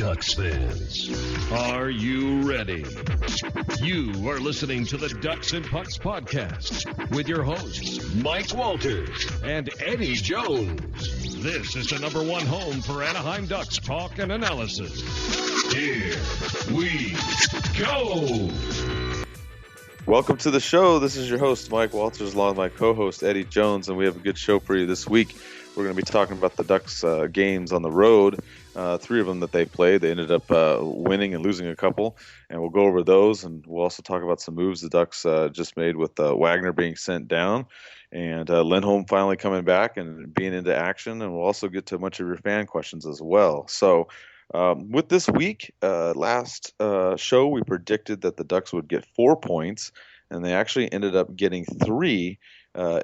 Ducks fans, are you ready? You are listening to the Ducks and Pucks podcast with your hosts, Mike Walters and Eddie Jones. This is the number one home for Anaheim Ducks talk and analysis. Here we go. Welcome to the show. This is your host, Mike Walters, along with my co-host, Eddie Jones, and we have a good show for you this week. We're going to be talking about the Ducks games on the road, 3 of them that they played. They ended up winning and losing a couple, and we'll go over those, and we'll also talk about some moves the Ducks just made with Wagner being sent down and Lindholm finally coming back and being into action, and we'll also get to a bunch of your fan questions as well. So with this week, last show, we predicted that the Ducks would get 4 points, and they actually ended up getting 3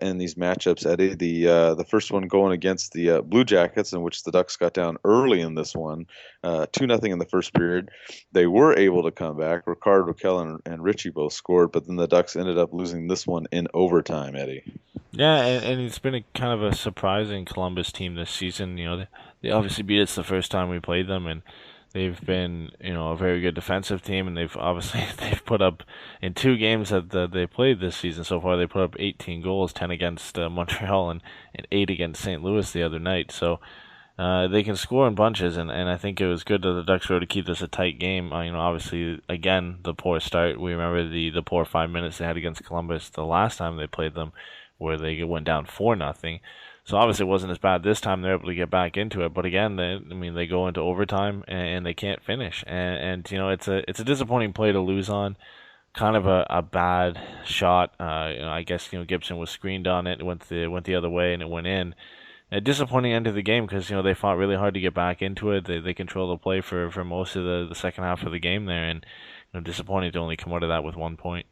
in these matchups, Eddie. The first one going against the Blue Jackets, in which the Ducks got down early in this one, 2-0 in the first period. They were able to come back. Rickard, Rakell, and Richie both scored, but then the Ducks ended up losing this one in overtime, Eddie. Yeah, and it's been kind of a surprising Columbus team this season. You know, they obviously beat us the first time we played them, and they've been, a very good defensive team, and they've put up in 2 games that they played this season so far. They put up 18 goals, 10 against Montreal and 8 against St. Louis the other night. So they can score in bunches, and I think it was good that the Ducks were able to keep this a tight game. Obviously, again, the poor start. We remember the poor 5 minutes they had against Columbus the last time they played them, where they went down 4-0. So obviously it wasn't as bad this time. They're able to get back into it, but again, they go into overtime and they can't finish. And it's a disappointing play to lose on. Kind of a bad shot. I guess Gibson was screened on it. It went the other way and it went in. A disappointing end of the game because they fought really hard to get back into it. They controlled the play for most of the second half of the game there, and disappointing to only come out of that with 1 point.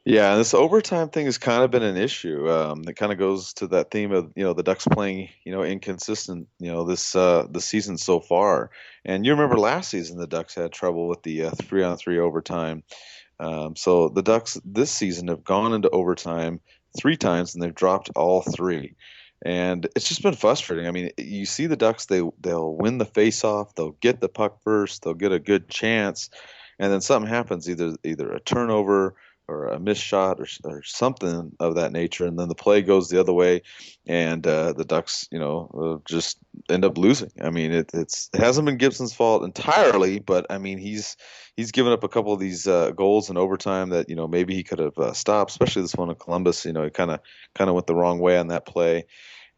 Yeah, this overtime thing has kind of been an issue. It kind of goes to that theme of the Ducks playing inconsistent this season so far. And you remember last season the Ducks had trouble with the 3-on-3 overtime. So the Ducks this season have gone into overtime 3 times and they've dropped all 3. And it's just been frustrating. I mean, you see the Ducks, they'll win the face-off, they'll get the puck first, they'll get a good chance, and then something happens, either a turnover or a missed shot or something of that nature, and then the play goes the other way, and the Ducks, just end up losing. I mean, it hasn't been Gibson's fault entirely, but I mean, he's given up a couple of these goals in overtime that maybe he could have stopped, especially this one in Columbus. He kind of went the wrong way on that play,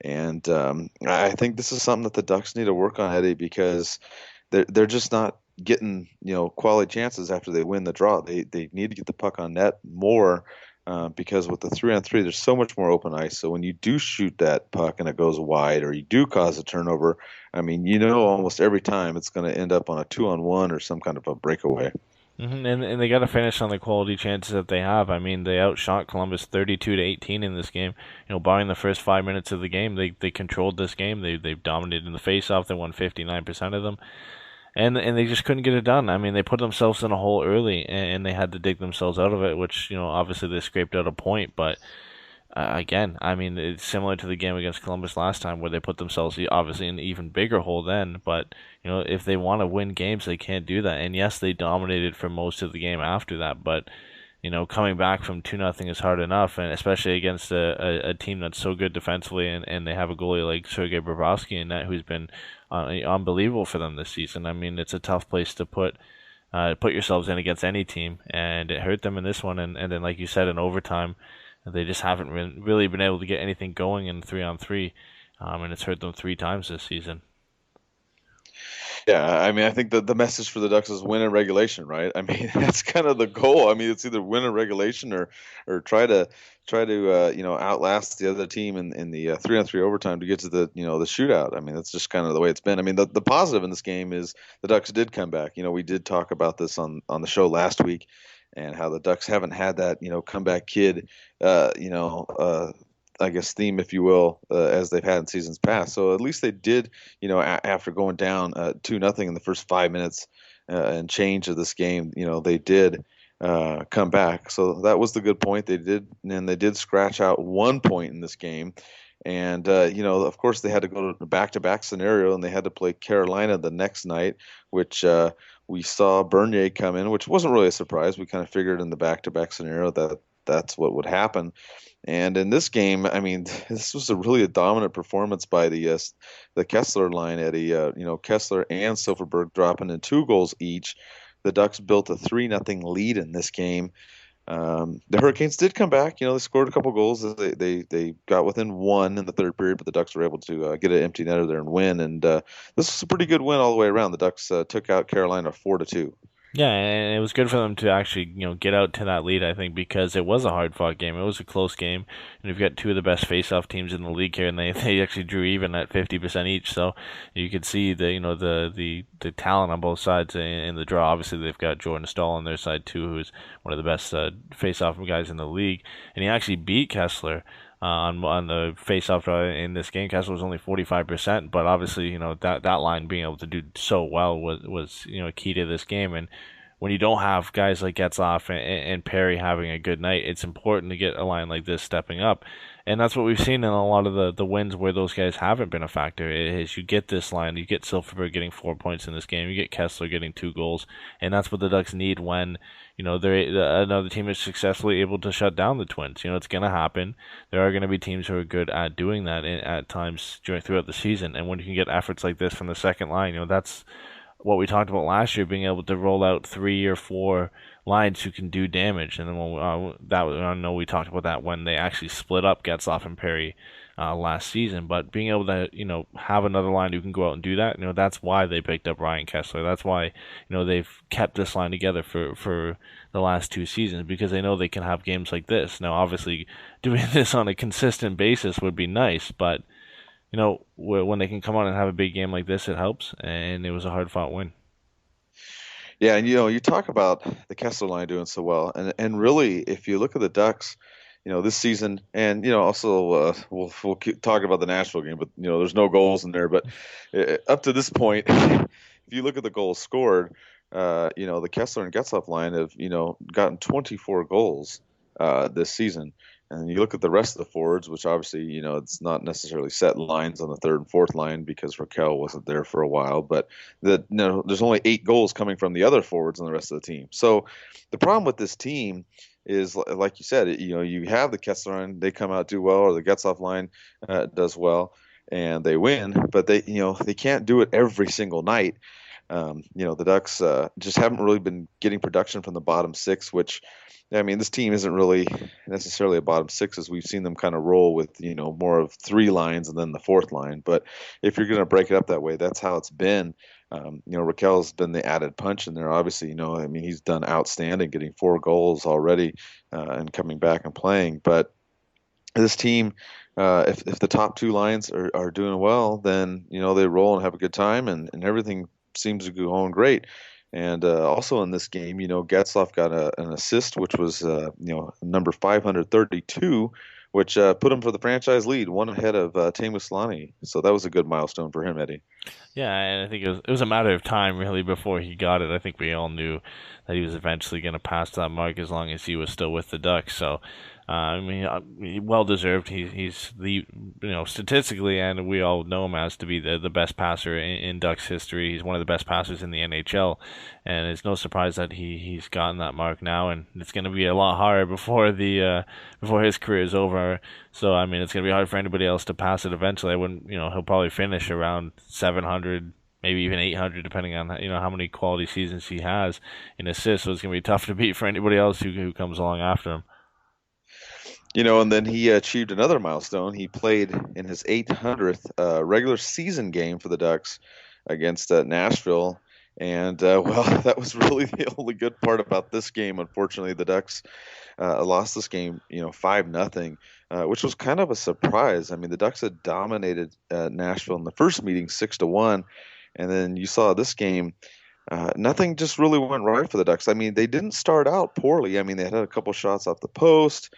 and I think this is something that the Ducks need to work on, Eddie, because they're just not getting quality chances after they win the draw. They need to get the puck on net more because with the 3-on-3 there's so much more open ice. So when you do shoot that puck and it goes wide or you do cause a turnover, I mean almost every time it's going to end up on a 2-on-1 or some kind of a breakaway. Mm-hmm. And they got to finish on the quality chances that they have. I mean, they outshot Columbus 32-18 in this game. Barring the first 5 minutes of the game, they controlled this game. They've dominated in the faceoff. They won 59% of them. And they just couldn't get it done. I mean, they put themselves in a hole early, and they had to dig themselves out of it, which, obviously they scraped out a point. But, again, I mean, it's similar to the game against Columbus last time where they put themselves, obviously, in an even bigger hole then. But, if they want to win games, they can't do that. And, yes, they dominated for most of the game after that. But, coming back from 2-0 is hard enough, and especially against a team that's so good defensively, and they have a goalie like Sergei Bobrovsky in net who's been unbelievable for them this season. I mean, it's a tough place to put yourselves in against any team, and it hurt them in this one. And then, like you said, in overtime, they just haven't really been able to get anything going in 3-on-3, and it's hurt them 3 times this season. Yeah, I mean, I think the message for the Ducks is win in regulation, right? I mean, that's kind of the goal. I mean, it's either win in regulation or try to outlast the other team in the 3-on-3 overtime to get to the the shootout. I mean, that's just kind of the way it's been. I mean, the positive in this game is the Ducks did come back. We did talk about this on the show last week, and how the Ducks haven't had that comeback kid I guess theme, if you will, as they've had in seasons past. So at least they did, after going down 2-0 in the first 5 minutes and change of this game, they did come back. So that was the good point. They did scratch out 1 point in this game, And of course, they had to go to a back-to-back scenario, and they had to play Carolina the next night, which we saw Bernier come in, which wasn't really a surprise. We kind of figured in the back-to-back scenario that that's what would happen. And in this game, I mean, this was a dominant performance by the Kessler line, Eddie. Kessler and Silverberg dropping in 2 goals each. The Ducks built a 3-0 lead in this game. The Hurricanes did come back. They scored a couple goals. They got within one in the third period, but the Ducks were able to get an empty netter there and win. And this was a pretty good win all the way around. The Ducks took out Carolina 4-2. Yeah, and it was good for them to actually, get out to that lead, I think, because it was a hard-fought game. It was a close game, and you've got two of the best face-off teams in the league here, and they actually drew even at 50% each. So you could see the talent on both sides in the draw. Obviously, they've got Jordan Staal on their side too, who's one of the best face-off guys in the league, and he actually beat Kessler. On the face-off in this game, Kessler was only 45%, but obviously, that line being able to do so well was key to this game. And when you don't have guys like Getzlaf and Perry having a good night, it's important to get a line like this stepping up. And that's what we've seen in a lot of the wins where those guys haven't been a factor. Is you get this line, you get Silverberg getting 4 points in this game, you get Kessler getting 2 goals, and that's what the Ducks need when another team is successfully able to shut down the Twins. It's going to happen. There are going to be teams who are good at doing that at times throughout the season, and when you can get efforts like this from the second line, that's what we talked about last year, being able to roll out 3 or 4 lines who can do damage. And then I know we talked about that when they actually split up Getzlaf and Perry last season. But being able to have another line who can go out and do that, that's why they picked up Ryan Kessler. That's why they've kept this line together for the last 2 seasons, because they know they can have games like this. Now, obviously, doing this on a consistent basis would be nice, but when they can come on and have a big game like this, it helps, and it was a hard-fought win. Yeah, and you talk about the Kessler line doing so well, and really, if you look at the Ducks, this season, and also we'll keep talking about the Nashville game, but there's no goals in there. But up to this point, if you look at the goals scored, the Kessler and Getzlaf line have gotten 24 goals this season. And you look at the rest of the forwards, which obviously, it's not necessarily set lines on the third and fourth line because Raquel wasn't there for a while. But there's only 8 goals coming from the other forwards on the rest of the team. So the problem with this team is, like you said, you have the Kessler line, they come out do well, or the Getzlaf line does well, and they win. But they can't do it every single night. The Ducks just haven't really been getting production from the bottom 6, which, I mean, this team isn't really necessarily a bottom 6, as we've seen them kind of roll with, more of 3 lines and then the 4th line. But if you're going to break it up that way, that's how it's been. Raquel's been the added punch in there. Obviously, he's done outstanding, getting 4 goals already and coming back and playing. But this team, if the top 2 lines are doing well, then, they roll and have a good time, and everything seems to go on great. And also in this game, Getzlaf got an assist, which was, number 532, which put him for the franchise lead, one ahead of Teemu Selanne. So that was a good milestone for him, Eddie. Yeah, and I think it was a matter of time, really, before he got it. I think we all knew that he was eventually going to pass that mark as long as he was still with the Ducks. So, well deserved. He's the statistically, and we all know him as to be the best passer in Ducks history. He's one of the best passers in the NHL, and it's no surprise that he's gotten that mark now. And it's going to be a lot harder before his career is over. So it's going to be hard for anybody else to pass it eventually. I wouldn't, he'll probably finish around 700. Maybe even 800, depending on how many quality seasons he has in assists. So it's going to be tough to beat for anybody else who comes along after him. And then he achieved another milestone. He played in his 800th regular season game for the Ducks against Nashville. And, that was really the only good part about this game. Unfortunately, the Ducks lost this game, 5-0, which was kind of a surprise. I mean, the Ducks had dominated Nashville in the first meeting 6-1. And then you saw this game, nothing just really went right for the Ducks. I mean, they didn't start out poorly. I mean, they had a couple shots off the post.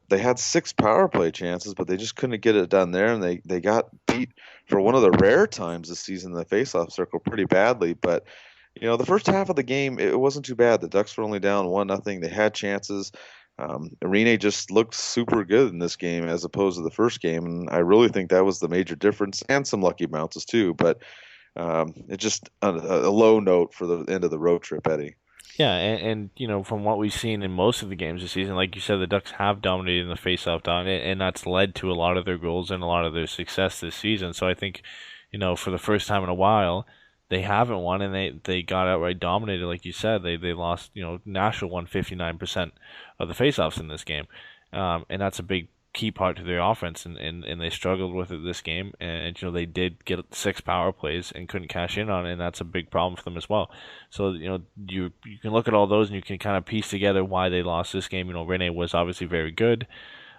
They had 6 power play chances, but they just couldn't get it done there. And they got beat for one of the rare times this season in the faceoff circle pretty badly. But, the first half of the game, it wasn't too bad. The Ducks were only down 1-0. They had chances. Rene just looked super good in this game as opposed to the first game, and I really think that was the major difference, and some lucky bounces too. But it's just a low note for the end of the road trip, Eddie. Yeah, and from what we've seen in most of the games this season, like you said, the Ducks have dominated in the faceoff dot, and that's led to a lot of their goals and a lot of their success this season. So I think, for the first time in a while, they haven't won, and they got outright dominated, like you said. They lost. Nashville won 59% of the faceoffs in this game, and that's a big key part to their offense, and they struggled with it this game. And they did get 6 power plays and couldn't cash in on it, and that's a big problem for them as well. So you can look at all those and you can kind of piece together why they lost this game. Rene was obviously very good,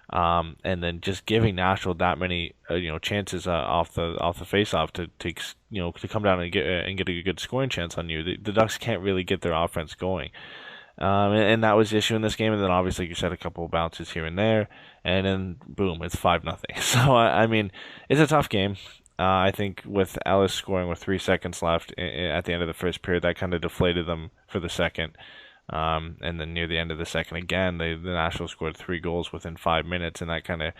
and then just giving Nashville that many chances off the faceoff to come down and get a good scoring chance on you. The Ducks can't really get their offense going. And that was the issue in this game. And then obviously, like you said, a couple of bounces here and there, and then boom, it's 5-0. So I mean, it's a tough game. I think with Ellis scoring with 3 seconds left at the end of the first period, that kind of deflated them for the second. And then near the end of the second again, the Nashville scored 3 goals within 5 minutes, and that kind of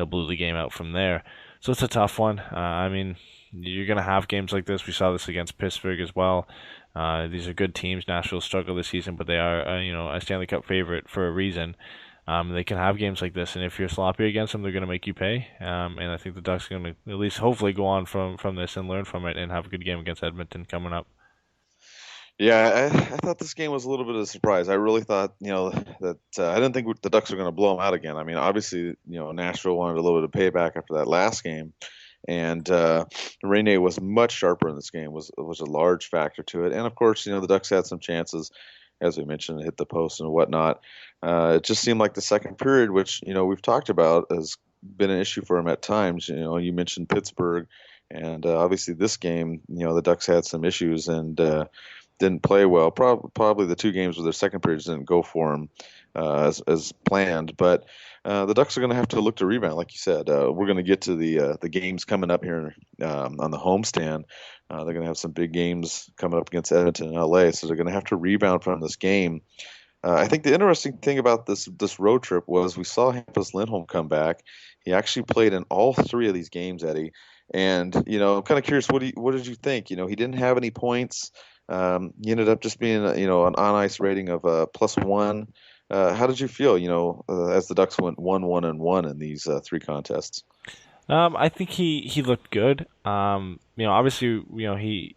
blew the game out from there. So it's a tough one. I mean, you're gonna have games like this. We saw this against Pittsburgh as well. These are good teams. Nashville struggled this season, but they are a Stanley Cup favorite for a reason. They can have games like this, and if you're sloppy against them, they're going to make you pay. And I think the Ducks are going to at least hopefully go on from this and learn from it and have a good game against Edmonton coming up. Yeah, I thought this game was a little bit of a surprise. I really thought, that I didn't think the Ducks were going to blow them out again. I mean, obviously, Nashville wanted a little bit of payback after that last game, and Rene was much sharper in this game. Was a large factor to it, and of course, the Ducks had some chances, as we mentioned, hit the post and whatnot. It just seemed like the second period, which we've talked about, has been an issue for them at times. You mentioned Pittsburgh, and obviously this game, the Ducks had some issues and didn't play well. Probably the 2 games where their second periods didn't go for them as planned. But the Ducks are going to have to look to rebound, like you said. We're going to get to the games coming up here on the homestand. They're going to have some big games coming up against Edmonton and LA, so they're going to have to rebound from this game. I think the interesting thing about this road trip was we saw Hampus Lindholm come back. He actually played in all 3 of these games, Eddie. And I'm kind of curious, what did you think? He didn't have any points. He ended up just being an on ice rating of +1. How did you feel? As the Ducks went 1-1-1 in these 3 contests. I think he looked good. Obviously,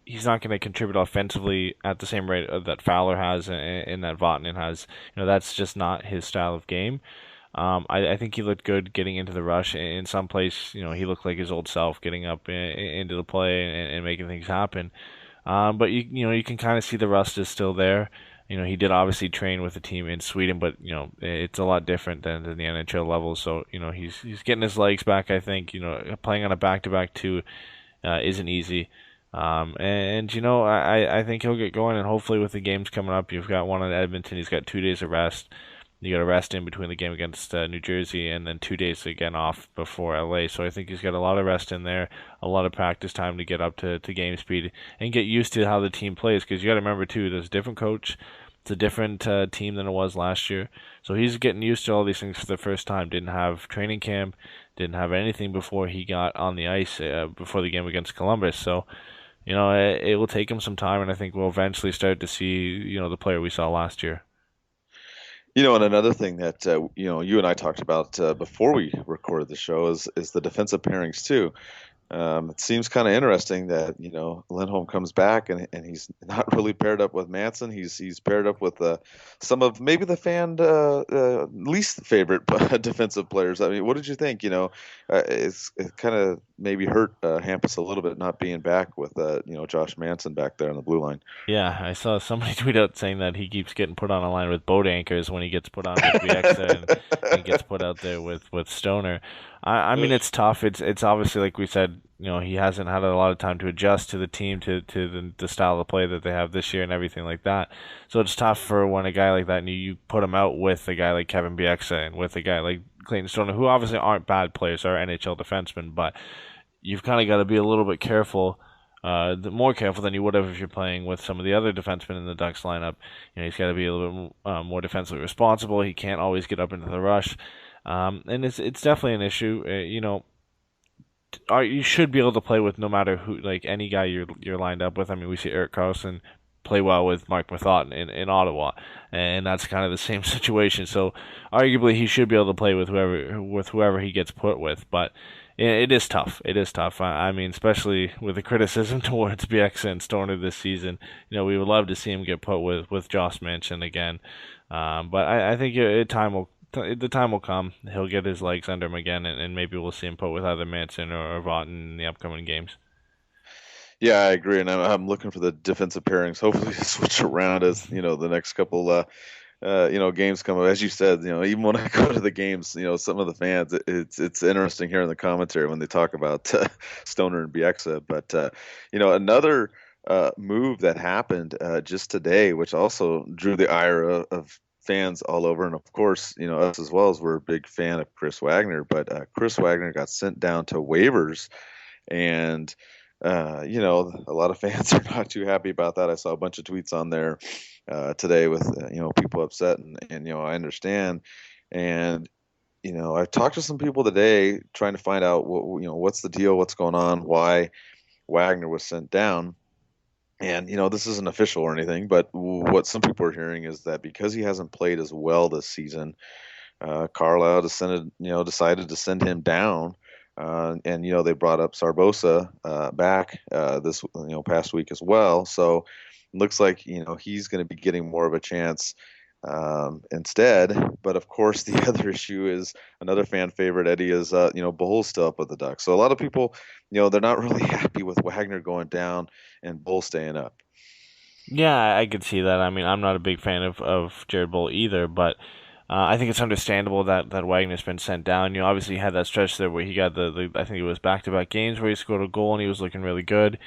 he's not going to contribute offensively at the same rate that Fowler has and that Vatanen has. That's just not his style of game. I think he looked good getting into the rush. In some place, he looked like his old self, getting up into the play and making things happen. But you can kind of see the rust is still there. He did obviously train with the team in Sweden, but it's a lot different than the NHL level. So he's getting his legs back. I think playing on a back-to-back too isn't easy. I think he'll get going, and hopefully with the games coming up, you've got one at Edmonton. He's got 2 days of rest. You got a rest in between the game against New Jersey, and then 2 days again off before LA. So I think he's got a lot of rest in there, a lot of practice time to get up to game speed and get used to how the team plays. Because you got to remember too, there's a different coach. It's a different team than it was last year. So he's getting used to all these things for the first time. Didn't have training camp, didn't have anything before he got on the ice before the game against Columbus. So it will take him some time, and I think we'll eventually start to see the player we saw last year. And another thing that you and I talked about before we recorded the show is the defensive pairings too. It seems kind of interesting that Lindholm comes back and he's not really paired up with Manson. He's paired up with some of maybe the fan least favorite defensive players. I mean, what did you think? It kind of maybe hurt Hampus a little bit not being back with Josh Manson back there on the blue line. Yeah, I saw somebody tweet out saying that he keeps getting put on a line with boat anchors when he gets put on with Bieksa and gets put out there with Stoner. I mean, it's tough. It's obviously, like we said, he hasn't had a lot of time to adjust to the team, to the style of play that they have this year and everything like that. So it's tough for when a guy like that, and you put him out with a guy like Kevin Bieksa and with a guy like Clayton Stoner, who obviously aren't bad players, are NHL defensemen, but you've kind of got to be a little bit careful more careful than you would have if you're playing with some of the other defensemen in the Ducks lineup. He's got to be a little bit more defensively responsible. He can't always get up into the rush, and it's definitely an issue. You should be able to play with no matter who, like any guy you're lined up with. I mean, we see Erik Karlsson play well with Mark Mathot in Ottawa, and that's kind of the same situation. So arguably he should be able to play with whoever he gets put with, but it is tough. It is tough. I mean, especially with the criticism towards Bieksa and Stoner this season. We would love to see him get put with Josh Manchin again, but I think the time will come. He'll get his legs under him again, and maybe we'll see him put with either Manchin or Vaughton in the upcoming games. Yeah, I agree, and I'm looking for the defensive pairings. Hopefully, to switch around as the next couple games come up. As you said, even when I go to the games, some of the fans, it's interesting hearing the commentary when they talk about Stoner and Bieksa. But another move that happened just today, which also drew the ire of fans all over, and of course, us as well, as we're a big fan of Chris Wagner. But Chris Wagner got sent down to waivers, and a lot of fans are not too happy about that. I saw a bunch of tweets on there today with people upset, and I understand. And I've talked to some people today trying to find out what's the deal, what's going on, why Wagner was sent down. And this isn't official or anything, but what some people are hearing is that because he hasn't played as well this season, Carlisle decided to send him down. And they brought up Sarbosa back this past week as well. So it looks like he's going to be getting more of a chance instead. But of course, the other issue is another fan favorite, Eddie, is Bull's still up with the Ducks. So a lot of people, they're not really happy with Wagner going down and Bull staying up. Yeah, I could see that. I mean, I'm not a big fan of Jared Bull either, but I think it's understandable that Wagner's been sent down. Obviously he had that stretch there where he got I think it was back-to-back games where he scored a goal and he was looking really good.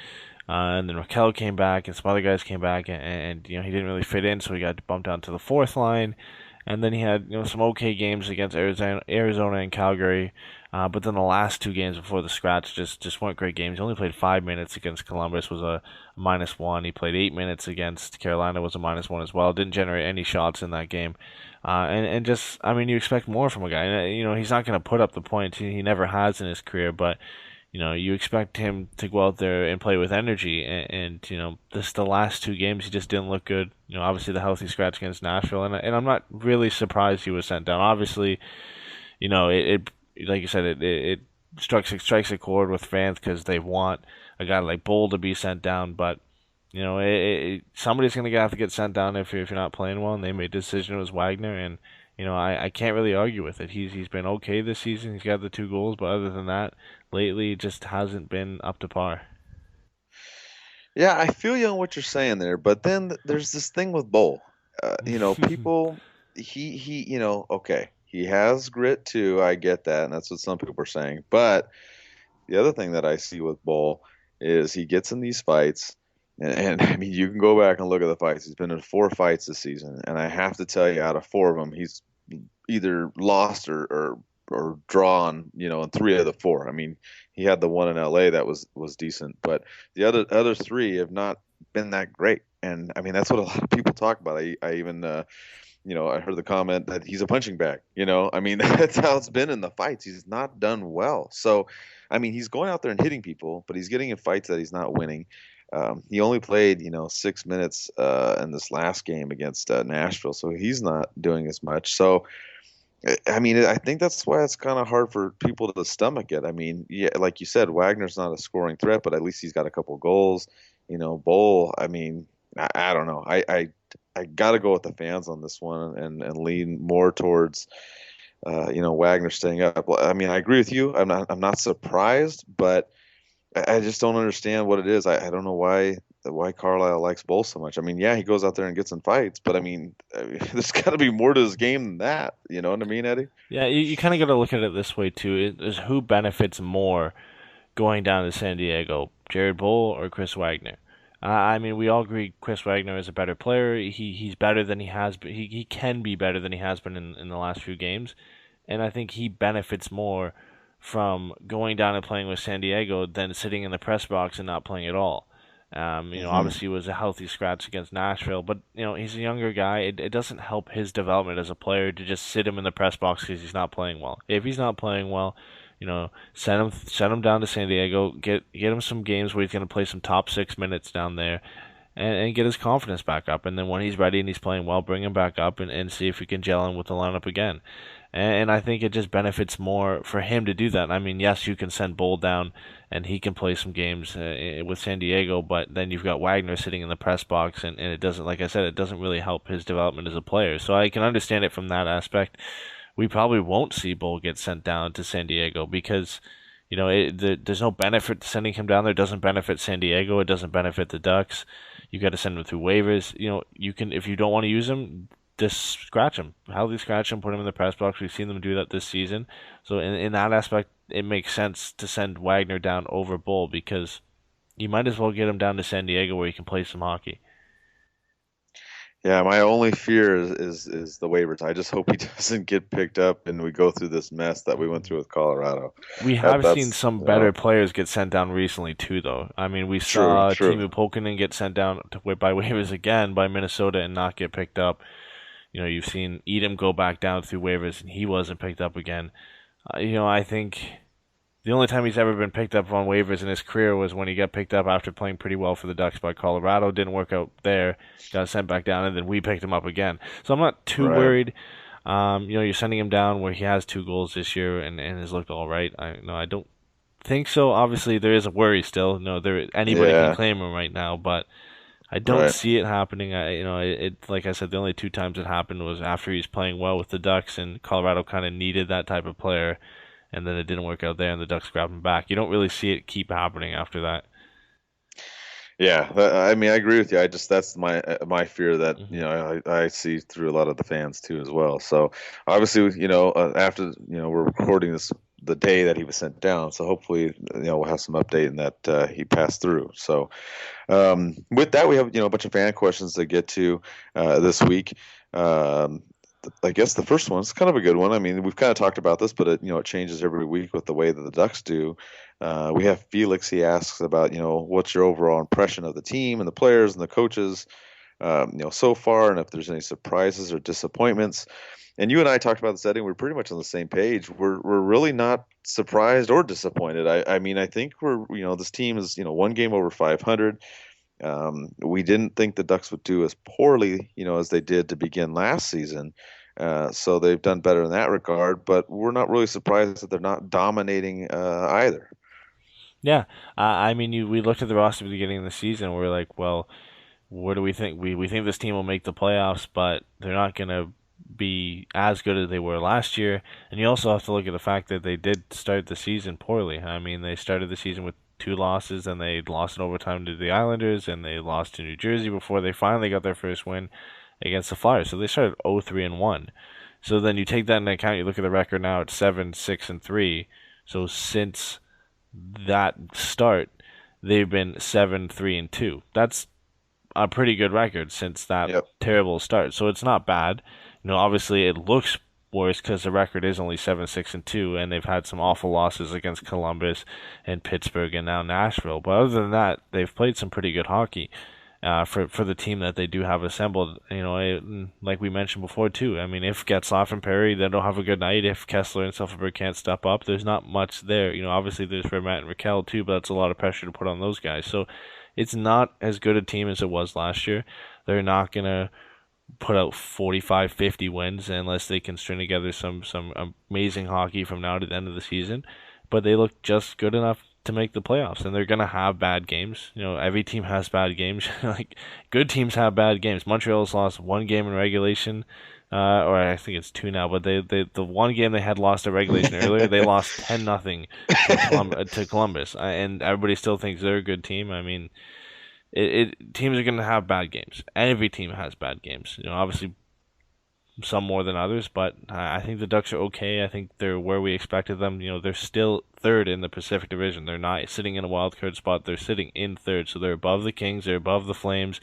And then Raquel came back and some other guys came back and he didn't really fit in, so he got bumped down to the fourth line. And then he had some okay games against Arizona and Calgary. But then the last two games before the scratch just weren't great games. He only played 5 minutes against Columbus, was a -1. He played 8 minutes against Carolina, was a -1 as well. Didn't generate any shots in that game. And just, I mean, you expect more from a guy. And, he's not going to put up the points. He never has in his career, but, you expect him to go out there and play with energy. And the last two games, he just didn't look good. Obviously the healthy scratch against Nashville. And I'm not really surprised he was sent down. Obviously, it like you said, it strikes a chord with fans because they want a guy like Bull to be sent down, but somebody's going to have to get sent down if you're not playing well, and they made the decision it was Wagner, and I can't really argue with it. He's been okay this season. He's got the 2 goals, but other than that, lately it just hasn't been up to par. Yeah, I feel you on what you're saying there, but then there's this thing with Bull. People, okay, he has grit too. I get that, and that's what some people are saying. But the other thing that I see with Bull is he gets in these fights. And I mean, you can go back and look at the fights. He's been in 4 fights this season, and I have to tell you, out of 4 of them, he's either lost or drawn, in 3 of the 4. I mean, he had the one in LA that was decent, but the other 3 have not been that great. And I mean, that's what a lot of people talk about. I even I heard the comment that he's a punching bag. I mean, that's how it's been in the fights. He's not done well. So, I mean, he's going out there and hitting people, but he's getting in fights that he's not winning. He only played, 6 minutes in this last game against Nashville, so he's not doing as much. So, I mean, I think that's why it's kind of hard for people to stomach it. I mean, yeah, like you said, Wagner's not a scoring threat, but at least he's got a couple goals. Bull, I mean, I don't know. I got to go with the fans on this one and lean more towards, Wagner staying up. I mean, I agree with you. I'm not surprised, but I just don't understand what it is. I don't know why Carlisle likes Bull so much. I mean, yeah, he goes out there and gets in fights, but I mean there's got to be more to his game than that. You know what I mean, Eddie? Yeah, you kind of got to look at it this way too. Is who benefits more going down to San Diego, Jared Bull or Chris Wagner? I mean, we all agree Chris Wagner is a better player. He's better than he has been. He can be better than he has been in the last few games, and I think he benefits more from going down and playing with San Diego than sitting in the press box and not playing at all. Obviously it was a healthy scratch against Nashville, but he's a younger guy. It doesn't help his development as a player to just sit him in the press box because he's not playing well. If he's not playing well, send him down to San Diego. Get him some games where he's going to play some top 6 minutes down there, and get his confidence back up. And then when he's ready and he's playing well, bring him back up and see if we can gel him with the lineup again. And I think it just benefits more for him to do that. I mean, yes, you can send Bull down and he can play some games with San Diego, but then you've got Wagner sitting in the press box, and it doesn't, like I said, it doesn't really help his development as a player. So I can understand it from that aspect. We probably won't see Bull get sent down to San Diego because, there's no benefit to sending him down there. It doesn't benefit San Diego. It doesn't benefit the Ducks. You got to send him through waivers. You can, if you don't want to use him, just scratch him. Healthy scratch him, put him in the press box. We've seen them do that this season. So in that aspect, it makes sense to send Wagner down over Bull because you might as well get him down to San Diego where he can play some hockey. Yeah, my only fear is the waivers. I just hope he doesn't get picked up and we go through this mess that we went through with Colorado. We have seen some better players get sent down recently too, though. I mean, we saw Teemu Pukkanen get sent down by waivers again by Minnesota and not get picked up. You've seen Edom go back down through waivers, and he wasn't picked up again. I think the only time he's ever been picked up on waivers in his career was when he got picked up after playing pretty well for the Ducks by Colorado. Didn't work out there, got sent back down, and then we picked him up again. So I'm not too worried. You're sending him down where he has 2 goals this year and has looked all right. I don't think so. Obviously, there is a worry still. Anybody can claim him right now, but I don't see it happening. Like I said, the only 2 times it happened was after he's playing well with the Ducks, and Colorado kind of needed that type of player, and then it didn't work out there, and the Ducks grabbed him back. You don't really see it keep happening after that. Yeah, I agree with you. That's my fear that I see through a lot of the fans too as well. So obviously, after we're recording this the day that he was sent down, so hopefully we'll have some update in that he passed through. So with that, we have a bunch of fan questions to get to this week. I guess the first one's kind of a good one. I mean, we've kind of talked about this, but it changes every week with the way that the Ducks do. We have Felix. He asks about what's your overall impression of the team and the players and the coaches so far, and if there's any surprises or disappointments. And you and I talked about this, Eddie. We're pretty much on the same page. We're really not surprised or disappointed. I mean, I think this team is 1 game over 500. We didn't think the Ducks would do as poorly as they did to begin last season. So they've done better in that regard. But we're not really surprised that they're not dominating either. Yeah, we looked at the roster at the beginning of the season. We're like, well, what do we think? We think this team will make the playoffs, but they're not going to be as good as they were last year. And you also have to look at the fact that they did start the season poorly. I mean, they started the season with 2 losses, and they lost in overtime to the Islanders, and they lost to New Jersey before they finally got their first win against the Flyers. So they started 0-3-1. So then you take that into account. You look at the record now; it's 7-6-3. So since that start, they've been 7-3-2. That's a pretty good record since that terrible start. So it's not bad. Obviously it looks worse because the record is only 7-6-2, and they've had some awful losses against Columbus and Pittsburgh and now Nashville. But other than that, they've played some pretty good hockey for the team that they do have assembled. Like we mentioned before too. I mean, if Getzlaf and Perry they don't have a good night, if Kessler and Silfverberg can't step up, there's not much there. Obviously there's Vermette and Raquel too, but that's a lot of pressure to put on those guys. So it's not as good a team as it was last year. They're not gonna put out 45, 50 wins unless they can string together some amazing hockey from now to the end of the season. But they look just good enough to make the playoffs, and they're going to have bad games. Every team has bad games. Like, good teams have bad games. Montreal's lost 1 game in regulation, or I think it's 2 now, but the 1 game they had lost at regulation earlier, they lost 10-0 to Columbus, and everybody still thinks they're a good team. I mean, teams are going to have bad games. Every team has bad games. Obviously some more than others, but I think the Ducks are okay. I think they're where we expected them. They're still 3rd in the Pacific Division. They're not sitting in a wild card spot. They're sitting in 3rd, so they're above the Kings. They're above the Flames.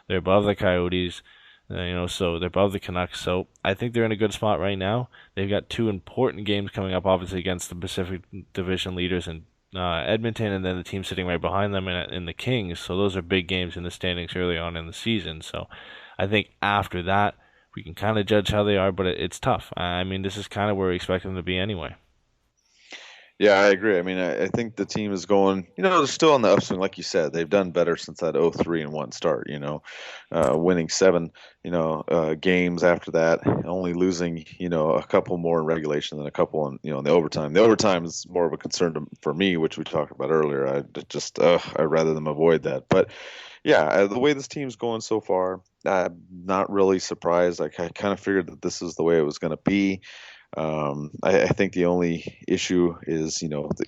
They're above the Coyotes. So they're above the Canucks. So I think they're in a good spot right now. They've got two important games coming up, obviously against the Pacific Division leaders in Edmonton, and then the team sitting right behind them in the Kings. So those are big games in the standings early on in the season. So I think after that, we can kind of judge how they are, but it's tough. I mean, this is kind of where we expect them to be anyway. Yeah, I agree. I mean, I think the team is going, they're still on the upswing. Like you said, they've done better since that 0-3-1 start, winning 7, games after that, only losing, a couple more in regulation than a couple in the overtime. The overtime is more of a concern for me, which we talked about earlier. I'd rather them avoid that. But yeah, the way this team's going so far, I'm not really surprised. I kind of figured that this is the way it was going to be. I think the only issue is,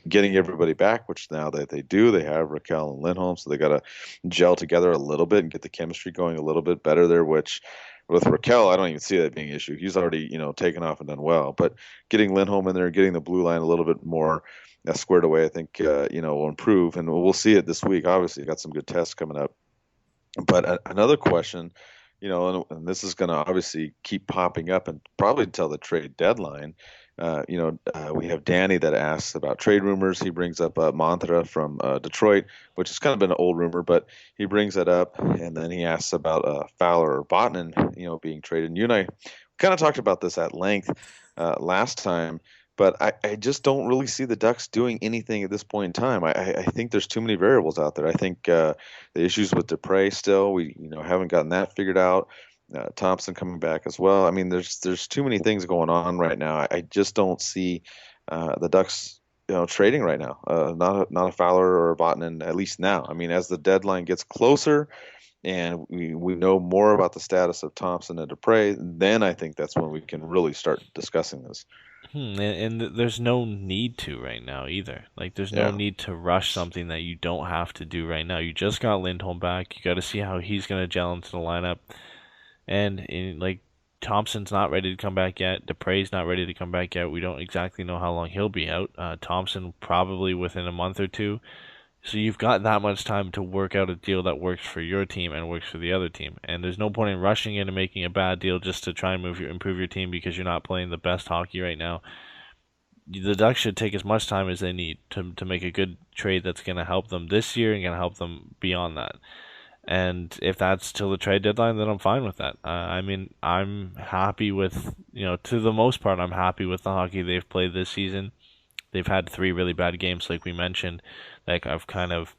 getting everybody back, which now that they do, they have Raquel and Lindholm, so they got to gel together a little bit and get the chemistry going a little bit better there, which with Raquel, I don't even see that being an issue. He's already, taken off and done well, but getting Lindholm in there, getting the blue line a little bit more squared away, I think, will improve, and we'll see it this week. Obviously, got some good tests coming up. But another question, and this is going to obviously keep popping up and probably until the trade deadline. We have Danny that asks about trade rumors. He brings up Mantra from Detroit, which has kind of been an old rumor, but he brings it up, and then he asks about Fowler or Botman, being traded. And you and I kind of talked about this at length last time. But I just don't really see the Ducks doing anything at this point in time. I think there's too many variables out there. I think the issues with Dupre still, we haven't gotten that figured out. Thompson coming back as well. I mean, there's too many things going on right now. I just don't see the Ducks trading right now. Not a Fowler or a Vatanen, at least now. I mean, as the deadline gets closer and we know more about the status of Thompson and Dupre, then I think that's when we can really start discussing this. And there's no need to right now either. Like, there's no need to rush something that you don't have to do right now. You just got Lindholm back. You got to see how he's going to gel into the lineup. And Thompson's not ready to come back yet. Dupre's not ready to come back yet. We don't exactly know how long he'll be out. Thompson probably within a month or two. So you've got that much time to work out a deal that works for your team and works for the other team. And there's no point in rushing in and making a bad deal just to try and improve your team because you're not playing the best hockey right now. The Ducks should take as much time as they need to make a good trade that's going to help them this year and going to help them beyond that. And if that's till the trade deadline, then I'm fine with that. I'm happy with, to the most part, I'm happy with the hockey they've played this season. They've had 3 really bad games, like we mentioned. Like, I've kind of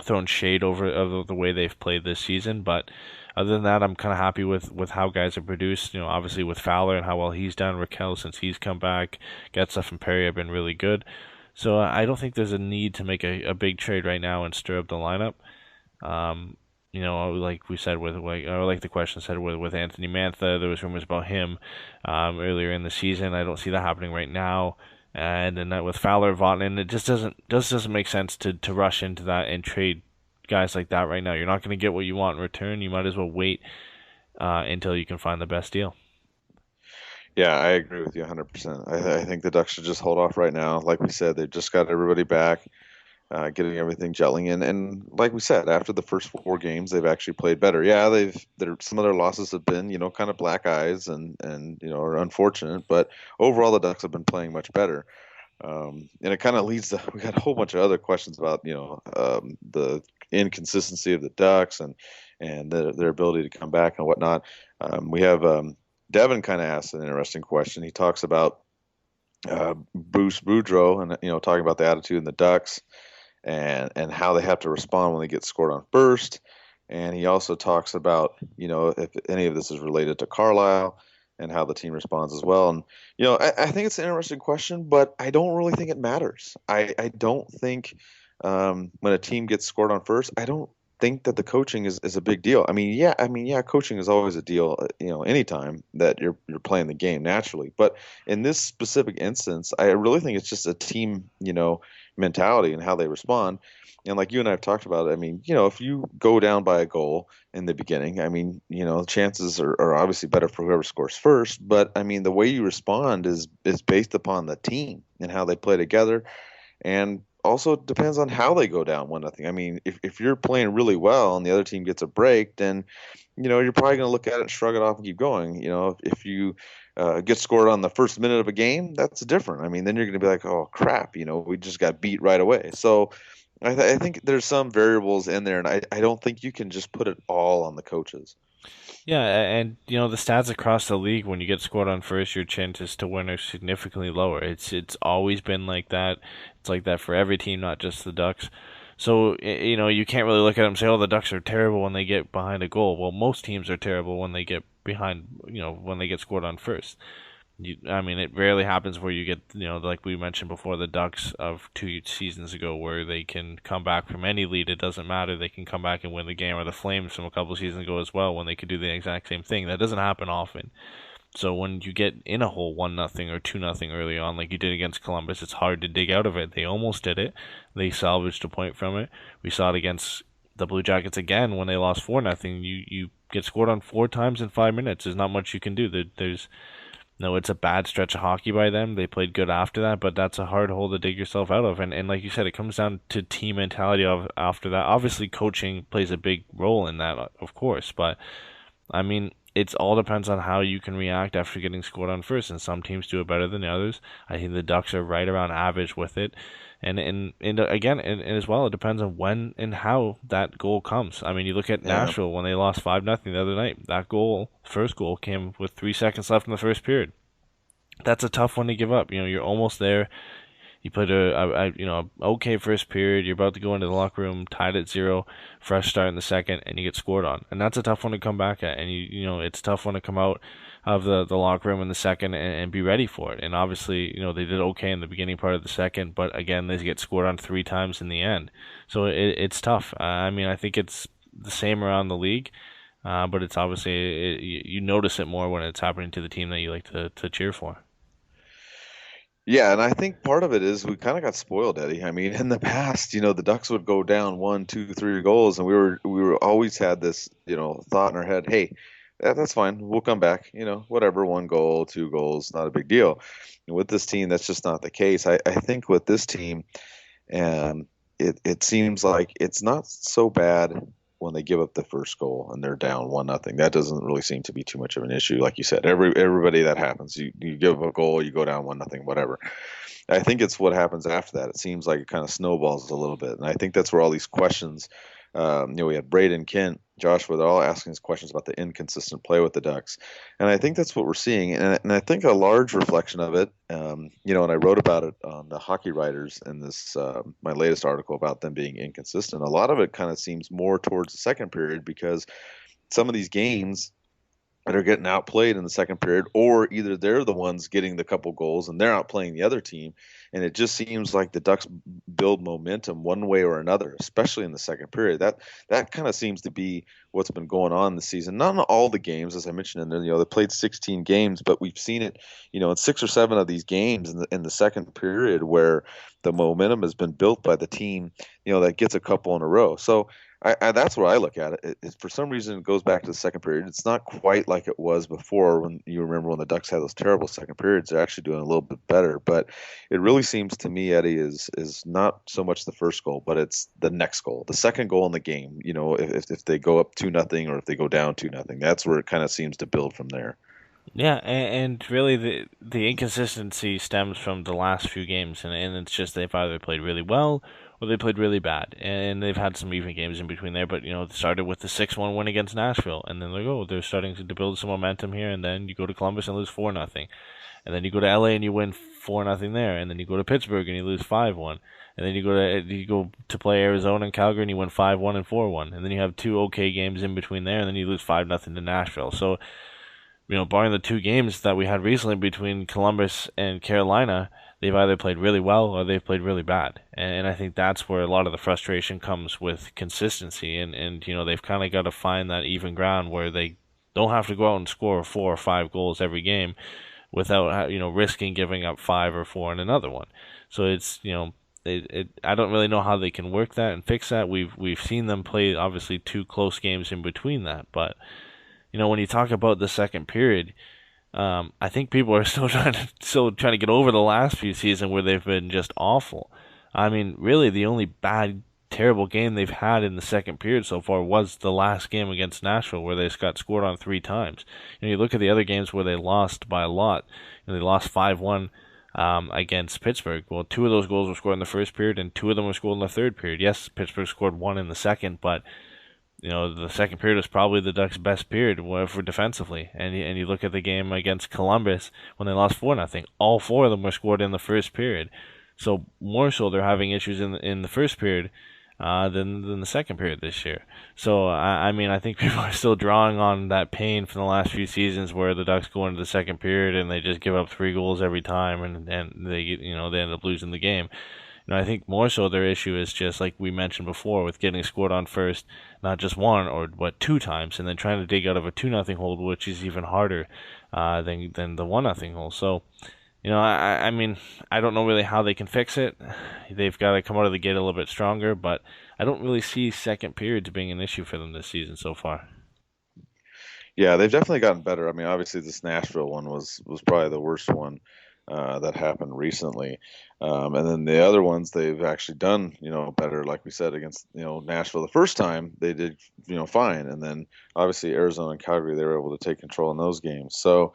thrown shade over the way they've played this season, but other than that, I'm kind of happy with how guys have produced. Obviously with Fowler and how well he's done. Raquel, since he's come back, Getzlaf and Perry have been really good. So I don't think there's a need to make a big trade right now and stir up the lineup. Like we said like the question said with Anthony Mantha, there was rumors about him earlier in the season. I don't see that happening right now. And then with Fowler, Vatanen, it just doesn't make sense to rush into that and trade guys like that right now. You're not going to get what you want in return. You might as well wait until you can find the best deal. Yeah, I agree with you 100%. I think the Ducks should just hold off right now. Like we said, they've just got everybody back, getting everything gelling in. And like we said, after the first 4 games, they've actually played better. Yeah, some of their losses have been, kind of black eyes and are unfortunate. But overall, the Ducks have been playing much better. And it kind of leads to, we got a whole bunch of other questions about, the inconsistency of the Ducks and their ability to come back and whatnot. We have Devin kind of asked an interesting question. He talks about Bruce Boudreau and, talking about the attitude in the Ducks and how they have to respond when they get scored on first. And he also talks about, if any of this is related to Carlisle and how the team responds as well. And, I think it's an interesting question, but I don't really think it matters. I don't think when a team gets scored on first, I don't think that the coaching is a big deal. Coaching is always a deal, anytime that you're playing the game naturally. But in this specific instance, I really think it's just a team, mentality and how they respond. And like you and I have talked about, if you go down by a goal in the beginning, chances are obviously better for whoever scores first. But the way you respond is based upon the team and how they play together. And also depends on how they go down 1-0. I mean, if you're playing really well and the other team gets a break, then you're probably going to look at it and shrug it off and keep going. If you get scored on the first minute of a game, that's different. I mean, then you're going to be like, oh crap, we just got beat right away. So I think there's some variables in there, and I don't think you can just put it all on the coaches. Yeah, and the stats across the league, when you get scored on first, your chances to win are significantly lower. It's always been like that. It's like that for every team, not just the Ducks. So you can't really look at them and say, "Oh, the Ducks are terrible when they get behind a goal." Well, most teams are terrible when they get behind. When they get scored on first. I mean, it rarely happens where you get, like we mentioned before, the Ducks of 2 seasons ago, where they can come back from any lead. It doesn't matter. They can come back and win the game. Or the Flames from a couple of seasons ago as well, when they could do the exact same thing. That doesn't happen often. So when you get in a hole 1-0 or 2-0 early on, like you did against Columbus, it's hard to dig out of it. They almost did it. They salvaged a point from it. We saw it against the Blue Jackets again when they lost 4-0. You get scored on 4 times in 5 minutes. There's not much you can do. There's No, it's a bad stretch of hockey by them. They played good after that, but that's a hard hole to dig yourself out of. And like you said, it comes down to team mentality after that. Obviously, coaching plays a big role in that, of course. But, I mean, it all depends on how you can react after getting scored on first. And some teams do it better than the others. I think the Ducks are right around average with it. And again, and as well, it depends on when and how that goal comes. I mean, you look at Nashville when they lost 5-0 the other night. That first goal, came with 3 seconds left in the first period. That's a tough one to give up. You're almost there. You played a okay first period. You're about to go into the locker room, tied at 0, fresh start in the second, and you get scored on. And that's a tough one to come back at. And it's a tough one to come out of the locker room in the second and be ready for it. And obviously, they did okay in the beginning part of the second, but again, they get scored on 3 times in the end. So it's tough. I mean, I think it's the same around the league, but it's obviously you notice it more when it's happening to the team that you like to cheer for. Yeah, and I think part of it is we kind of got spoiled, Eddie. I mean, in the past, the Ducks would go down 1, 2, 3 goals, and we were always had this, thought in our head, hey, that's fine, we'll come back, whatever, 1 goal, 2 goals, not a big deal. And with this team, that's just not the case. I think with this team, it seems like it's not so bad when they give up the first goal and they're down 1-0. That doesn't really seem to be too much of an issue. Like you said, everybody that happens, you give up a goal, you go down 1-0, whatever. I think it's what happens after that. It seems like it kind of snowballs a little bit, and I think that's where all these questions. We had Braden, Kent, Joshua. They're all asking us questions about the inconsistent play with the Ducks, and I think that's what we're seeing. And I think a large reflection of it, and I wrote about it on the Hockey Writers in this my latest article about them being inconsistent. A lot of it kind of seems more towards the second period, because some of these games that are getting outplayed in the second period, or either they're the ones getting the couple goals and they're outplaying the other team, and it just seems like the Ducks build momentum one way or another, especially in the second period. That kind of seems to be what's been going on this season. Not in all the games, as I mentioned, and they played 16 games, but we've seen it, in 6 or 7 of these games in the second period, where the momentum has been built by the team, that gets a couple in a row. So that's where I look at it. For some reason, it goes back to the second period. It's not quite like it was before, when you remember when the Ducks had those terrible second periods. They're actually doing a little bit better. But it really seems to me, Eddie, is not so much the first goal, but it's the next goal, the second goal in the game. If they go up 2-0 or if they go down 2-0, that's where it kind of seems to build from there. Yeah, and really the inconsistency stems from the last few games, and it's just they've either played really well or they played really bad, and they've had some even games in between there. But it started with the 6-1 win against Nashville, and then they're starting to build some momentum here, and then you go to Columbus and lose 4-0, and then you go to LA and you win 4-0 there, and then you go to Pittsburgh and you lose 5-1. And then you go to play Arizona and Calgary and you win 5-1 and 4-1. And then you have 2 okay games in between there, and then you lose 5-0 to Nashville. So, barring the 2 games that we had recently between Columbus and Carolina, they've either played really well or they've played really bad. And I think that's where a lot of the frustration comes with consistency. And they've kind of got to find that even ground where they don't have to go out and score 4 or 5 goals every game without risking giving up 5 or 4 in another one. So it's I don't really know how they can work that and fix that. We've seen them play obviously 2 close games in between that, but when you talk about the second period, I think people are still trying to get over the last few seasons where they've been just awful. I mean, really, the only terrible game they've had in the second period so far was the last game against Nashville, where they got scored on 3 times. You look at the other games where they lost by a lot. They lost 5-1 against Pittsburgh. Well, 2 of those goals were scored in the first period, and 2 of them were scored in the third period. Yes, Pittsburgh scored 1 in the second, but the second period was probably the Ducks' best period for defensively. And you look at the game against Columbus when they lost 4-0. All 4 of them were scored in the first period. So more so, they're having issues in the first period than the second period this year. So I mean, I think people are still drawing on that pain from the last few seasons where the Ducks go into the second period and they just give up 3 goals every time, and they they end up losing the game. I think more so their issue is just like we mentioned before, with getting scored on first, not just 1 or 2 times, and then trying to dig out of a 2-0 hold, which is even harder than the 1-0 hole. So, I mean, I don't know really how they can fix it. They've got to come out of the gate a little bit stronger, but I don't really see second periods being an issue for them this season so far. Yeah, they've definitely gotten better. I mean, obviously this Nashville one was probably the worst one that happened recently. And then the other ones they've actually done, better. Like we said, against, Nashville the first time they did, fine. And then obviously Arizona and Calgary, they were able to take control in those games. So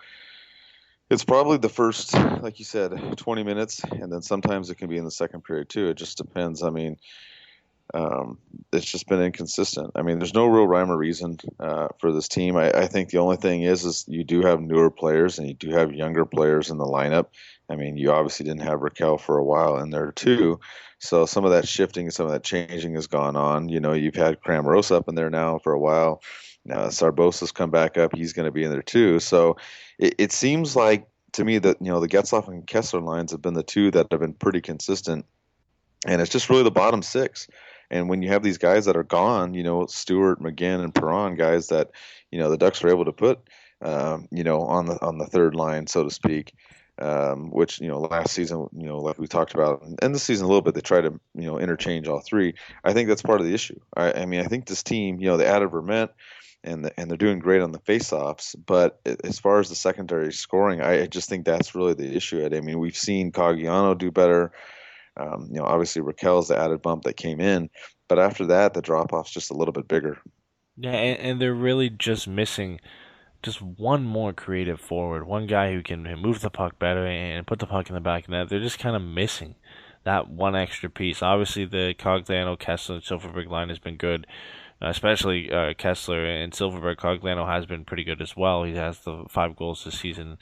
it's probably the first, like you said, 20 minutes. And then sometimes it can be in the second period too. It just depends. I mean, it's just been inconsistent. I mean, there's no real rhyme or reason for this team. I think the only thing is you do have newer players and you do have younger players in the lineup. I mean, you obviously didn't have Raquel for a while in there too. So some of that shifting, some of that changing has gone on. You've had Cramros up in there now for a while. Sarbosa's come back up. He's going to be in there too. So it seems like to me that, the Getzlaf and Kessler lines have been the 2 that have been pretty consistent. And it's just really the bottom 6. And when you have these guys that are gone, Stewart, McGinn, and Perron, guys that, the Ducks were able to put, on the third line, so to speak, which, last season, like we talked about, and this season a little bit, they try to, interchange all 3. I think that's part of the issue. I mean, I think this team, they added Vermette, and they're doing great on the faceoffs, but as far as the secondary scoring, I just think that's really the issue. I mean, we've seen Caggiano do better. Obviously Raquel's the added bump that came in, but after that, the drop-off's just a little bit bigger. Yeah, and they're really just missing just one more creative forward, one guy who can move the puck better and put the puck in the back of the net. They're just kind of missing that one extra piece. Obviously, the Cogliano, Kessler, and Silverberg line has been good, especially Kessler and Silverberg. Cogliano has been pretty good as well. He has the 5 goals this season.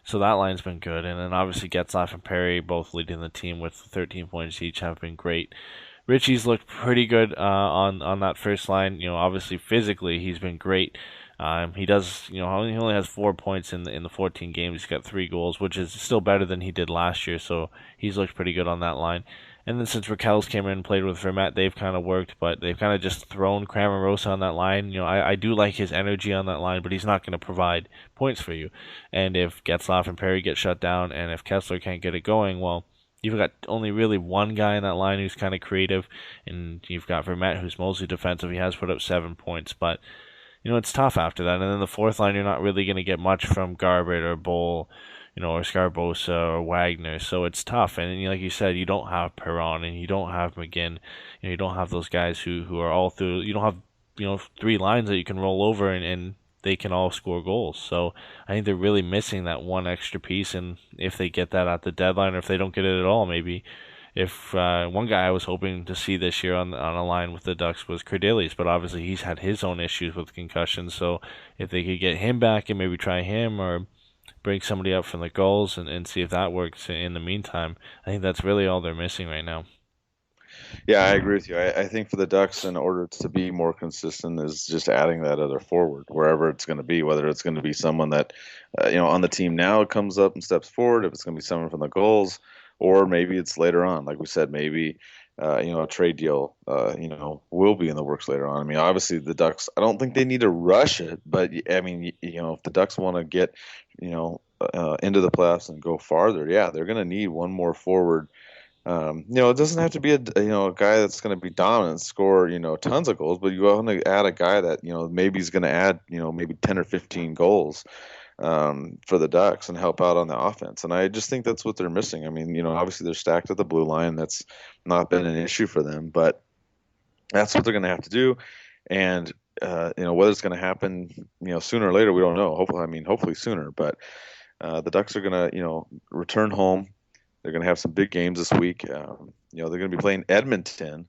So that line's been good. And then obviously Getzlaf and Perry, both leading the team with 13 points each, have been great. Richie's looked pretty good on that first line. Obviously physically he's been great. He does, he only has 4 points in the 14 games. He's got 3 goals, which is still better than he did last year. So he's looked pretty good on that line. And then since Raquel's came in and played with Vermette, they've kind of worked, but they've kind of just thrown Cramarosa on that line. I do like his energy on that line, but he's not going to provide points for you. And if Getzlaf and Perry get shut down, and if Kessler can't get it going, well, you've got only really one guy in that line who's kind of creative, and you've got Vermette, who's mostly defensive. He has put up 7 points, but it's tough after that. And then the fourth line, you're not really going to get much from Garbett or Bull, or Scarbosa or Wagner, so it's tough. And like you said, you don't have Perron and you don't have McGinn, you don't have those guys who are all through. You don't have 3 lines that you can roll over and they can all score goals. So I think they're really missing that one extra piece. And if they get that at the deadline, or if they don't get it at all, maybe. If one guy I was hoping to see this year on a line with the Ducks was Cordelis, but obviously he's had his own issues with concussions. So if they could get him back and maybe try him, or bring somebody up from the goals and see if that works in the meantime, I think that's really all they're missing right now. Yeah, I agree with you. I think for the Ducks, in order to be more consistent, is just adding that other forward, wherever it's going to be, whether it's going to be someone that, on the team now comes up and steps forward, if it's going to be someone from the goals, or maybe it's later on. Like we said, maybe, a trade deal, will be in the works later on. I mean, obviously the Ducks, I don't think they need to rush it, but I mean, if the Ducks want to get, into the playoffs and go farther, yeah, they're going to need one more forward. It doesn't have to be a guy that's going to be dominant, score, tons of goals, but you want to add a guy that, maybe he's going to add, maybe 10 or 15 goals. for the Ducks and help out on the offense. And I just think that's what they're missing. I mean, obviously they're stacked at the blue line. That's not been an issue for them, but that's what they're going to have to do. And whether it's going to happen, sooner or later, we don't know. Hopefully sooner. But the Ducks are going to, return home. They're going to have some big games this week. They're going to be playing Edmonton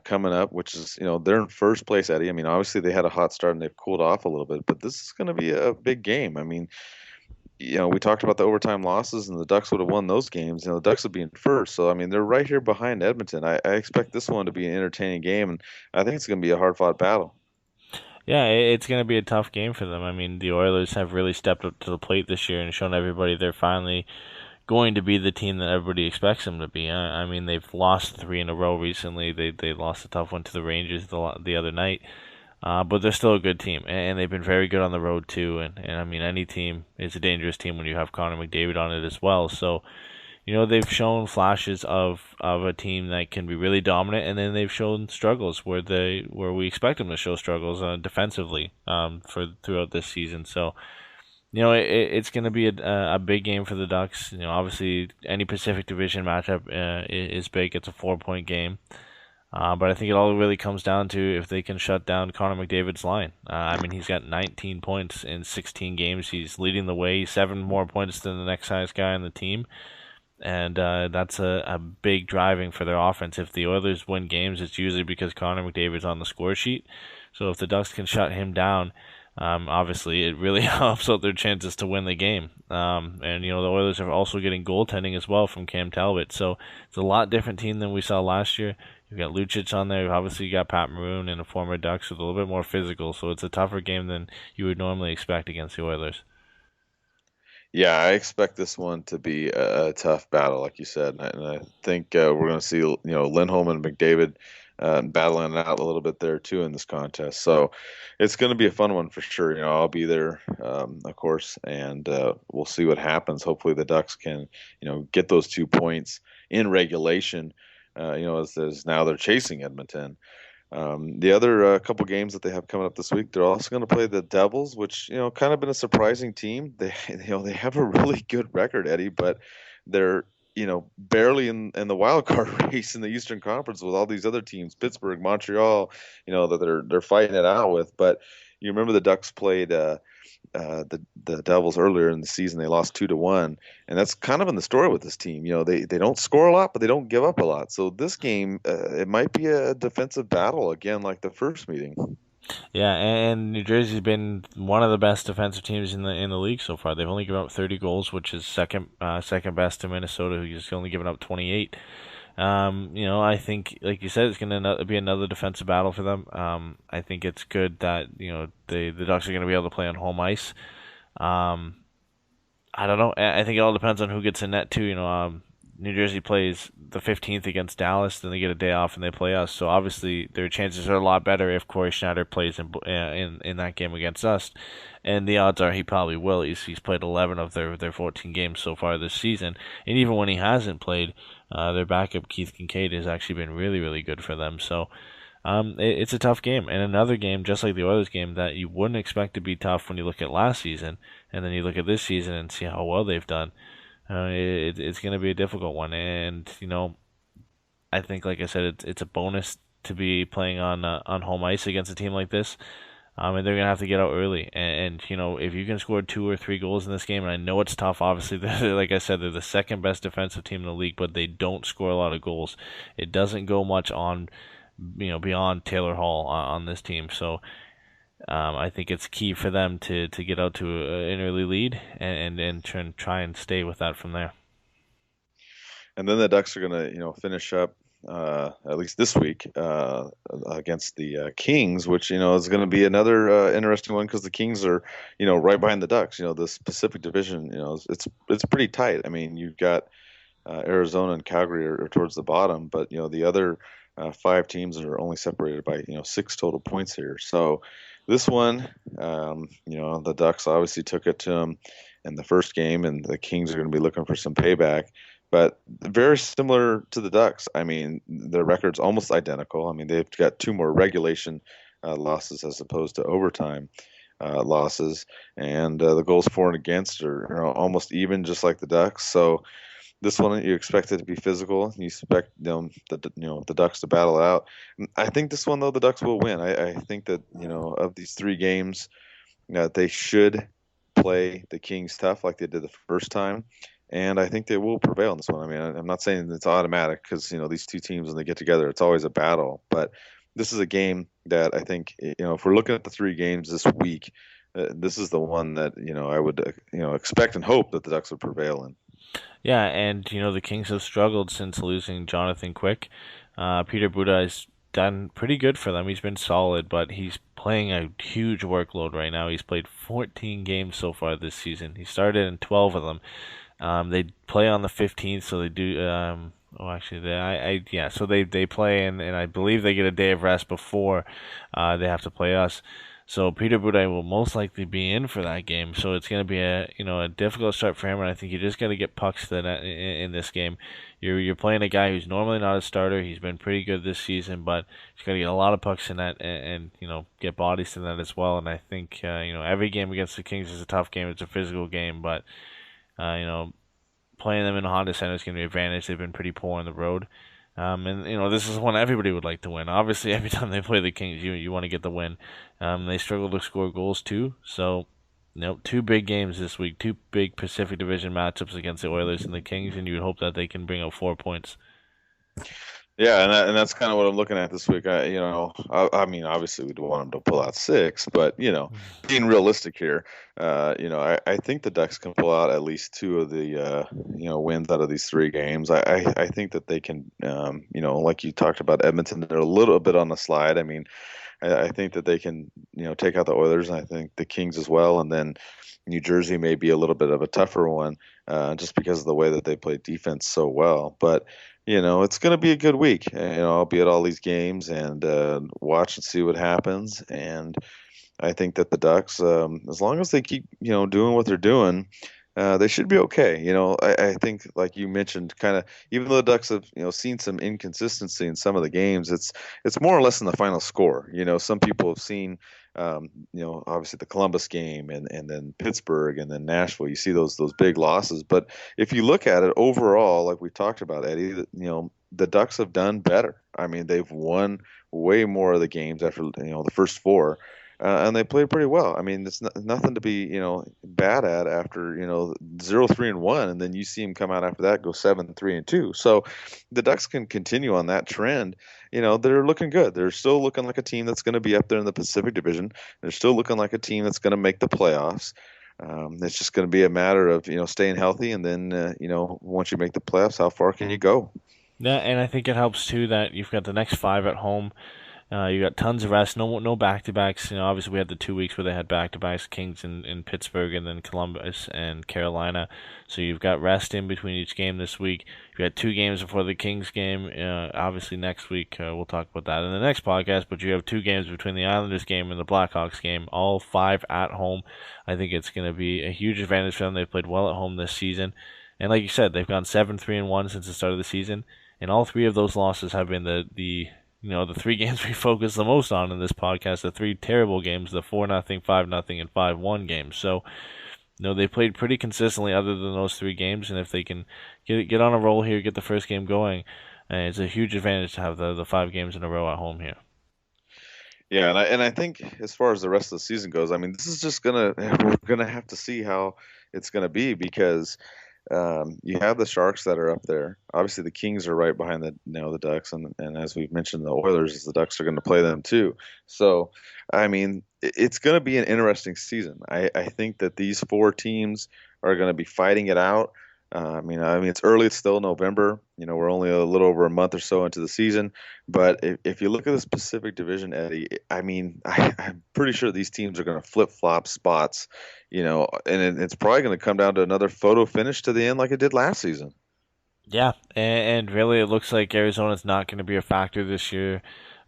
coming up, which is, they're in first place, Eddie. I mean, obviously they had a hot start and they've cooled off a little bit, but this is going to be a big game. I mean, we talked about the overtime losses, and the Ducks would have won those games. The Ducks would be in first. So, I mean, they're right here behind Edmonton. I expect this one to be an entertaining game, and I think it's going to be a hard-fought battle. Yeah, it's going to be a tough game for them. I mean, the Oilers have really stepped up to the plate this year and shown everybody they're finally going to be the team that everybody expects them to be. I mean, they've lost 3 in a row recently. They lost a tough one to the Rangers the other night. But they're still a good team, and they've been very good on the road too. And I mean, any team is a dangerous team when you have Connor McDavid on it as well. So, they've shown flashes of a team that can be really dominant, and then they've shown struggles where we expect them to show struggles defensively throughout this season. So, it's going to be a big game for the Ducks. Obviously, any Pacific Division matchup is big. It's a 4-point game. But I think it all really comes down to if they can shut down Connor McDavid's line. I mean, he's got 19 points in 16 games. He's leading the way, 7 more points than the next highest guy on the team. And that's a big driving for their offense. If the Oilers win games, it's usually because Connor McDavid's on the score sheet. So if the Ducks can shut him down, obviously it really helps out their chances to win the game. And the Oilers are also getting goaltending as well from Cam Talbot. So it's a lot different team than we saw last year. You've got Lucic on there. Obviously, you got Pat Maroon and a former Ducks with a little bit more physical. So it's a tougher game than you would normally expect against the Oilers. Yeah, I expect this one to be a tough battle, like you said. And I think we're going to see, Lindholm and McDavid battling it out a little bit there, too, in this contest. So it's going to be a fun one for sure. I'll be there, of course, and we'll see what happens. Hopefully the Ducks can, get those 2 points in regulation. As now they're chasing Edmonton. The other couple games that they have coming up this week, they're also going to play the Devils, which kind of been a surprising team. They they have a really good record, Eddie, but they're barely in the wild card race in the Eastern Conference with all these other teams, Pittsburgh, Montreal, that they're fighting it out with. But you remember the Ducks played the Devils earlier in the season. They lost 2-1, and that's kind of been the story with this team. They don't score a lot, but they don't give up a lot. So this game, it might be a defensive battle again, like the first meeting. Yeah, and New Jersey's been one of the best defensive teams in the league so far. They've only given up 30 goals, which is second best to Minnesota, who's only given up 28. I think, like you said, it's going to be another defensive battle for them. I think it's good that the Ducks are going to be able to play on home ice. I don't know. I think it all depends on who gets in net too. New Jersey plays the 15th against Dallas, then they get a day off and they play us. So obviously their chances are a lot better if Corey Schneider plays in that game against us, and the odds are he probably will. He's played 11 of their 14 games so far this season, and even when he hasn't played, their backup Keith Kincaid has actually been really, really good for them. So it's a tough game, and another game just like the Oilers game that you wouldn't expect to be tough when you look at last season, and then you look at this season and see how well they've done. It's going to be a difficult one, and I think, like I said, it's a bonus to be playing on home ice against a team like this, and they're going to have to get out early. And if you can score 2 or 3 goals in this game, and I know it's tough. Obviously, like I said, they're the second best defensive team in the league, but they don't score a lot of goals. It doesn't go much on, beyond Taylor Hall on this team. So I think it's key for them to get out to an early lead and try and stay with that from there. And then the Ducks are going to, finish up at least this week against the Kings, which is going to be another interesting one because the Kings are, right behind the Ducks. This Pacific Division, it's pretty tight. I mean, you've got Arizona and Calgary are towards the bottom, but the other 5 teams are only separated by 6 total points here. So this one, the Ducks obviously took it to them in the first game, and the Kings are going to be looking for some payback. But very similar to the Ducks. I mean, their record's almost identical. I mean, they've got 2 more regulation losses as opposed to overtime. losses, and the goals for and against are almost even, just like the Ducks. So this one, you expect it to be physical. You expect the Ducks to battle it out. I think this one, though, the Ducks will win. I think that of these three games, they should play the Kings tough like they did the first time, and I think they will prevail in this one. I mean, I'm not saying it's automatic because these two teams, when they get together, it's always a battle. But this is a game that I think, if we're looking at the three games this week, this is the one that I would expect and hope that the Ducks would prevail in. Yeah, and the Kings have struggled since losing Jonathan Quick. Peter Budaj has done pretty good for them. He's been solid, but he's playing a huge workload right now. He's played 14 games so far this season. He started in 12 of them. They play on the 15th, so they do. So they play, and I believe they get a day of rest before they have to play us. So Peter Budaj will most likely be in for that game. So it's going to be a difficult start for him, and I think you just got to get pucks to that in this game. You're playing a guy who's normally not a starter. He's been pretty good this season, but he's got to get a lot of pucks in that and get bodies to that as well. And I think every game against the Kings is a tough game. It's a physical game, but playing them in a Honda Center is going to be an advantage. They've been pretty poor on the road. This is one everybody would like to win. Obviously, every time they play the Kings, you want to get the win. They struggle to score goals too. So, two big games this week, two big Pacific Division matchups against the Oilers and the Kings, and you would hope that they can bring out 4 points. Yeah, and that's kind of what I'm looking at this week. I mean, obviously we'd want them to pull out 6, but being realistic here, I think the Ducks can pull out at least 2 of the wins out of these 3 games. I think that they can, like you talked about Edmonton, they're a little bit on the slide. I mean, I think that they can, take out the Oilers, and I think the Kings as well, and then New Jersey may be a little bit of a tougher one, just because of the way that they play defense so well, but. It's going to be a good week. I'll be at all these games and watch and see what happens. And I think that the Ducks, as long as they keep, doing what they're doing, they should be okay. I think, like you mentioned, kind of, even though the Ducks have, seen some inconsistency in some of the games, it's more or less in the final score. Some people have seen, obviously the Columbus game and then Pittsburgh and then Nashville. You see those big losses. But if you look at it overall, like we talked about, Eddie, the Ducks have done better. I mean, they've won way more of the games after, the first 4. And they played pretty well. I mean, it's nothing to be, bad at after, 0-3-1, and then you see them come out after that, go 7-3-2. So the Ducks can continue on that trend. They're looking good. They're still looking like a team that's going to be up there in the Pacific Division. They're still looking like a team that's going to make the playoffs. It's just going to be a matter of, staying healthy, and then, once you make the playoffs, how far can you go? Yeah, and I think it helps too that you've got the next 5 at home. You got tons of rest, no back-to-backs. Obviously we had the 2 weeks where they had back-to-backs, Kings in Pittsburgh and then Columbus and Carolina. So you've got rest in between each game this week. You got 2 games before the Kings game. Obviously next week we'll talk about that in the next podcast. But you have 2 games between the Islanders game and the Blackhawks game, all 5 at home. I think it's going to be a huge advantage for them. They've played well at home this season, and like you said, they've gone 7-3-1 since the start of the season, and all 3 of those losses have been the 3 games we focus the most on in this podcast, the 3 terrible games, the 4-0, 5-0, and 5-1 games. So, they played pretty consistently other than those 3 games, and if they can get on a roll here, get the first game going, it's a huge advantage to have the 5 games in a row at home here. Yeah, and I think as far as the rest of the season goes, I mean, this is just we're gonna have to see how it's gonna be, because you have the Sharks that are up there. Obviously, the Kings are right behind the Ducks, and as we've mentioned, the Oilers, the Ducks are going to play them too. So, I mean, it's going to be an interesting season. I think that these 4 teams are going to be fighting it out. I mean, it's early. It's still November. We're only a little over a month or so into the season. But if you look at this Pacific Division, Eddie, I mean, I'm pretty sure these teams are going to flip-flop spots, and it's probably going to come down to another photo finish to the end like it did last season. Yeah, and really it looks like Arizona's not going to be a factor this year.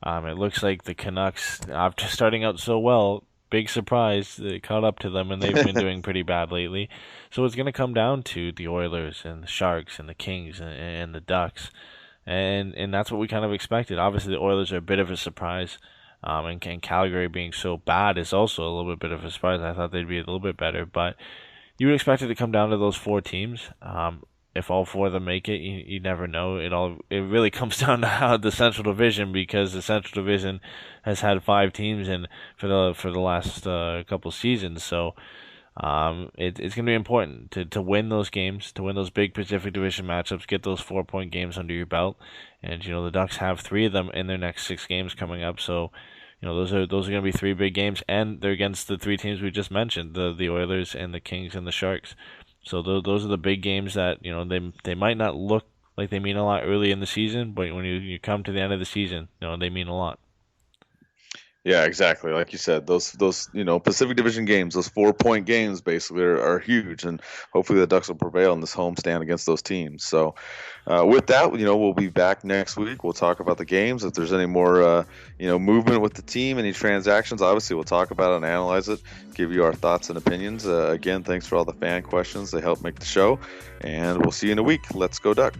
It looks like the Canucks, after starting out so well, big surprise, they caught up to them, and they've been doing pretty bad lately. So it's going to come down to the Oilers and the Sharks and the Kings and the Ducks, and that's what we kind of expected. Obviously, the Oilers are a bit of a surprise. And Calgary being so bad is also a little bit of a surprise. I thought they'd be a little bit better, but you would expect it to come down to those 4 teams. If all 4 of them make it, you never know. It really comes down to how the Central Division, because the Central Division has had 5 teams in for the last couple seasons. So it's going to be important to win those games, to win those big Pacific Division matchups, get those 4-point games under your belt, and the Ducks have 3 of them in their next 6 games coming up. So those are going to be 3 big games, and they're against the 3 teams we just mentioned, the Oilers and the Kings and the Sharks. So those are the big games that they might not look like they mean a lot early in the season, but when you come to the end of the season, they mean a lot. Yeah, exactly. Like you said, those Pacific Division games, those 4-point games, basically are huge, and hopefully the Ducks will prevail in this homestand against those teams. So, with that, we'll be back next week. We'll talk about the games. If there's any more, movement with the team, any transactions, obviously we'll talk about it and analyze it, give you our thoughts and opinions. Again, thanks for all the fan questions. They help make the show, and we'll see you in a week. Let's go Duck.